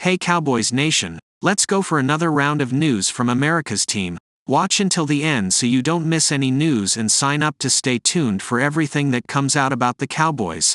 Hey Cowboys Nation, let's go for another round of news from America's team. Watch until the end so you don't miss any news and sign up to stay tuned for everything that comes out about the Cowboys.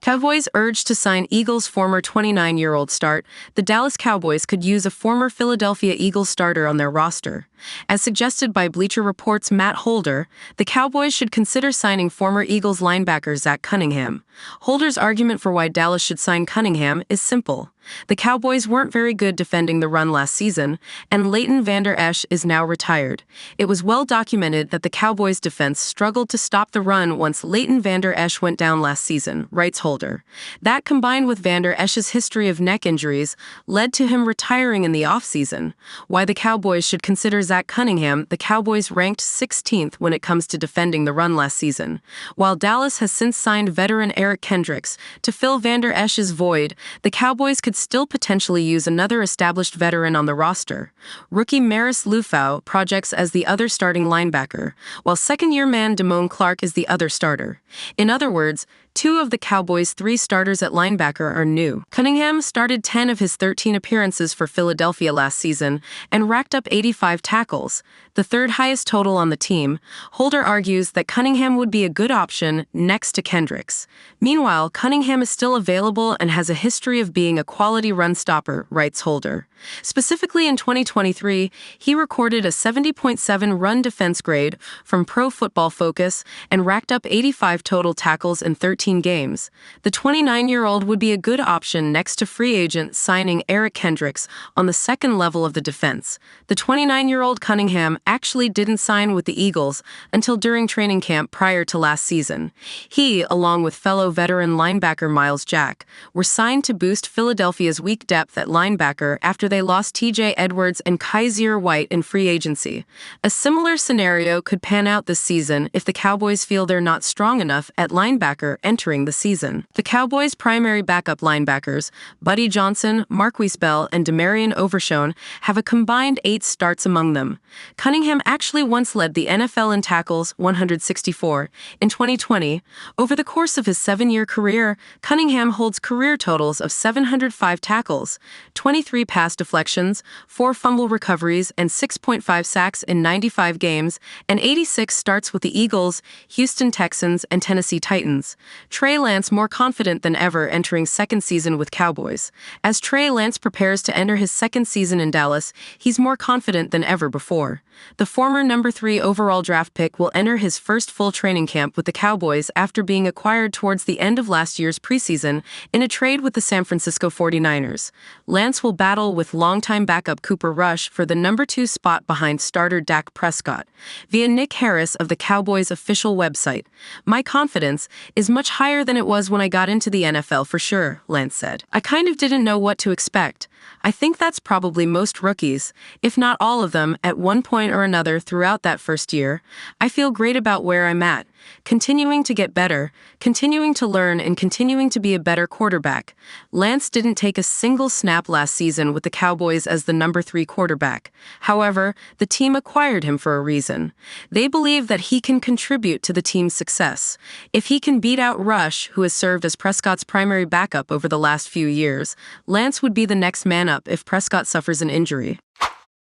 Cowboys urged to sign Eagles' former 29-year-old start. The Dallas Cowboys could use a former Philadelphia Eagles starter on their roster. As suggested by Bleacher Report's Matt Holder, the Cowboys should consider signing former Eagles linebacker Zach Cunningham. Holder's argument for why Dallas should sign Cunningham is simple. The Cowboys weren't very good defending the run last season, and Leighton Vander Esch is now retired. It was well documented that the Cowboys' defense struggled to stop the run once Leighton Vander Esch went down last season, writes Holder. That, combined with Vander Esch's history of neck injuries, led to him retiring in the offseason. Why the Cowboys should consider Zach Cunningham, the Cowboys ranked 16th when it comes to defending the run last season. While Dallas has since signed veteran Eric Kendricks to fill Vander Esch's void, the Cowboys could still potentially use another established veteran on the roster. Rookie Maris Lufau projects as the other starting linebacker, while second-year man Damone Clark is the other starter. In other words, two of the Cowboys' three starters at linebacker are new. Cunningham started 10 of his 13 appearances for Philadelphia last season and racked up 85 tackles, the third highest total on the team. Holder argues that Cunningham would be a good option next to Kendricks. Meanwhile, Cunningham is still available and has a history of being a quality run stopper, writes Holder. Specifically in 2023, he recorded a 70.7 run defense grade from Pro Football Focus and racked up 85 total tackles in 13 games. The 29-year-old would be a good option next to free agent signing Eric Kendricks on the second level of the defense. The 29-year-old Cunningham actually didn't sign with the Eagles until during training camp prior to last season. He, along with fellow veteran linebacker Miles Jack, were signed to boost Philadelphia's weak depth at linebacker after they lost T.J. Edwards and Kaiser White in free agency. A similar scenario could pan out this season if the Cowboys feel they're not strong enough at linebacker entering the season. The Cowboys' primary backup linebackers, Buddy Johnson, Marquise Bell, and Demarion Overshone, have a combined 8 starts among them. Cunningham actually once led the NFL in tackles, 164, in 2020. Over the course of his 7-year career, Cunningham holds career totals of 705 tackles, 23 pass deflections, 4 fumble recoveries, and 6.5 sacks in 95 games, and 86 starts with the Eagles, Houston Texans, and Tennessee Titans. Trey Lance more confident than ever entering second season with Cowboys. As Trey Lance prepares to enter his second season in Dallas, he's more confident than ever before. The former number 3 overall draft pick will enter his first full training camp with the Cowboys after being acquired towards the end of last year's preseason in a trade with the San Francisco 49ers. Lance will battle with longtime backup Cooper Rush for the number 2 spot behind starter Dak Prescott. Via Nick Harris of the Cowboys' official website, "My confidence is much higher than it was when I got into the NFL for sure," Lance said. "I kind of didn't know what to expect. I think that's probably most rookies, if not all of them, at one point or another throughout that first year. I feel great about where I'm at, continuing to get better, continuing to learn, and continuing to be a better quarterback." Lance didn't take a single snap last season with the Cowboys as the number 3 quarterback. However, the team acquired him for a reason. They believe that he can contribute to the team's success. If he can beat out Rush, who has served as Prescott's primary backup over the last few years, Lance would be the next man up if Prescott suffers an injury.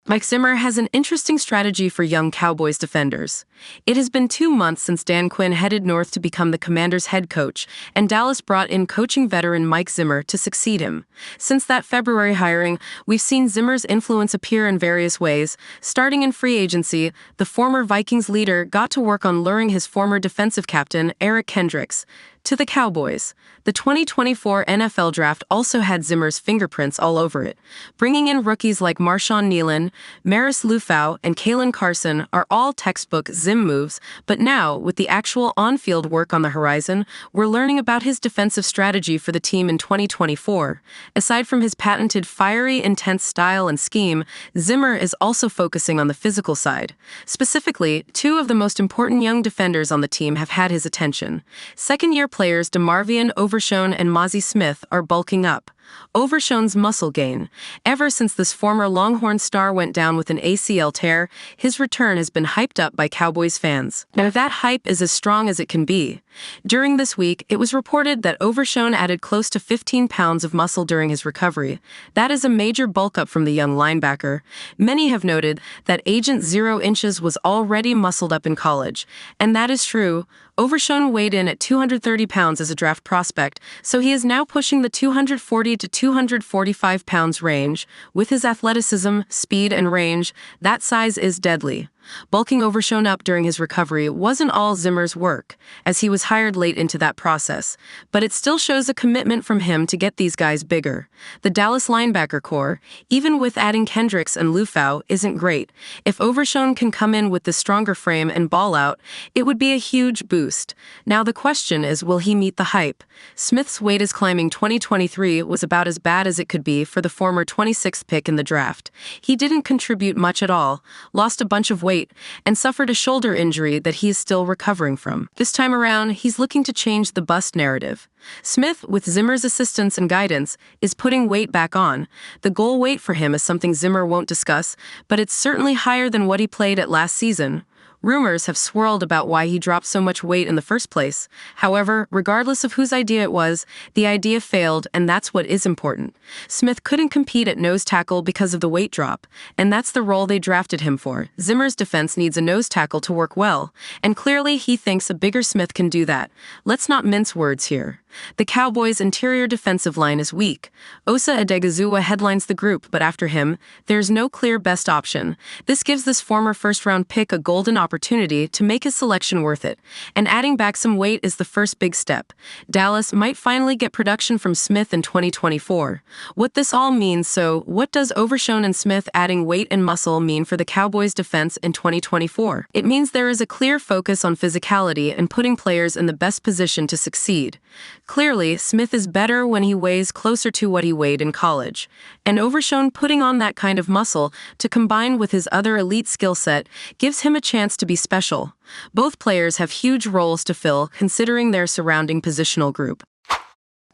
Mike Zimmer has an interesting strategy for young Cowboys defenders. It has been 2 months since Dan Quinn headed north to become the Commanders' head coach, and Dallas brought in coaching veteran Mike Zimmer to succeed him. Since that February hiring, we've seen Zimmer's influence appear in various ways. Starting in free agency, the former Vikings leader got to work on luring his former defensive captain, Eric Kendricks, to the Cowboys. The 2024 NFL Draft also had Zimmer's fingerprints all over it. Bringing in rookies like Marshawn Nealon, Maris Lufau, and Kalen Carson are all textbook Zim moves, but now, with the actual on-field work on the horizon, we're learning about his defensive strategy for the team in 2024. Aside from his patented fiery, intense style and scheme, Zimmer is also focusing on the physical side. Specifically, 2 of the most important young defenders on the team have had his attention. Second-year players DeMarvion Overshone and Mozzie Smith are bulking up. Overshown's muscle gain. Ever since this former Longhorn star went down with an ACL tear, his return has been hyped up by Cowboys fans. Now that hype is as strong as it can be. During this week, it was reported that Overshown added close to 15 pounds of muscle during his recovery. That is a major bulk up from the young linebacker. Many have noted that Agent 0 Inches was already muscled up in college. And that is true. Overshown weighed in at 230 pounds as a draft prospect, so he is now pushing the 240 to 245 pounds range. With his athleticism, speed, and range, that size is deadly. Bulking Overshown up during his recovery wasn't all Zimmer's work, as he was hired late into that process, but it still shows a commitment from him to get these guys bigger. The Dallas linebacker core, even with adding Kendricks and Lufau, isn't great. If Overshown can come in with the stronger frame and ball out, it would be a huge boost. Now the question is, will he meet the hype? Smith's weight is climbing. 2023 was about as bad as it could be for the former 26th pick in the draft. He didn't contribute much at all, lost a bunch of weight, and suffered a shoulder injury that he is still recovering from. This time around, he's looking to change the bust narrative. Smith, with Zimmer's assistance and guidance, is putting weight back on. The goal weight for him is something Zimmer won't discuss, but it's certainly higher than what he played at last season. Rumors have swirled about why he dropped so much weight in the first place. However, regardless of whose idea it was, the idea failed, and that's what is important. Smith couldn't compete at nose tackle because of the weight drop, and that's the role they drafted him for. Zimmer's defense needs a nose tackle to work well, and clearly he thinks a bigger Smith can do that. Let's not mince words here. The Cowboys' interior defensive line is weak. Osa Adegazuwa headlines the group, but after him, there's no clear best option. This gives this former first-round pick a golden opportunity to make his selection worth it, and adding back some weight is the first big step. Dallas might finally get production from Smith in 2024. What this all means, so what does Overshown and Smith adding weight and muscle mean for the Cowboys' defense in 2024? It means there is a clear focus on physicality and putting players in the best position to succeed. Clearly, Smith is better when he weighs closer to what he weighed in college, and Overshown putting on that kind of muscle to combine with his other elite skill set gives him a chance to be special. Both players have huge roles to fill considering their surrounding positional group.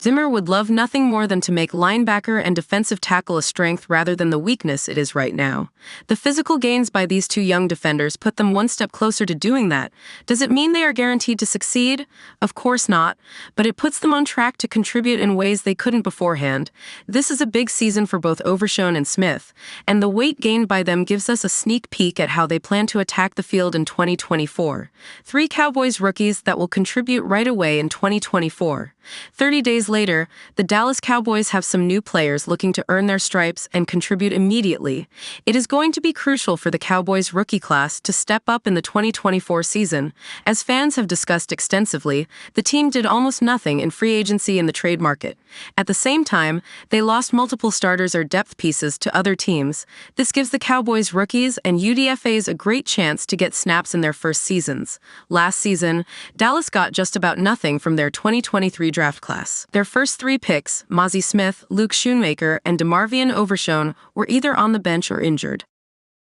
Zimmer would love nothing more than to make linebacker and defensive tackle a strength rather than the weakness it is right now. The physical gains by these two young defenders put them one step closer to doing that. Does it mean they are guaranteed to succeed? Of course not, but it puts them on track to contribute in ways they couldn't beforehand. This is a big season for both Overshown and Smith, and the weight gained by them gives us a sneak peek at how they plan to attack the field in 2024. 3 Cowboys rookies that will contribute right away in 2024. 30 days later, the Dallas Cowboys have some new players looking to earn their stripes and contribute immediately. It is going to be crucial for the Cowboys rookie class to step up in the 2024 season. As fans have discussed extensively, the team did almost nothing in free agency in the trade market. At the same time, they lost multiple starters or depth pieces to other teams. This gives the Cowboys rookies and UDFAs a great chance to get snaps in their first seasons. Last season, Dallas got just about nothing from their 2023 draft class. Their first 3 picks, Mozzie Smith, Luke Schoonmaker, and DeMarvion Overshown, were either on the bench or injured.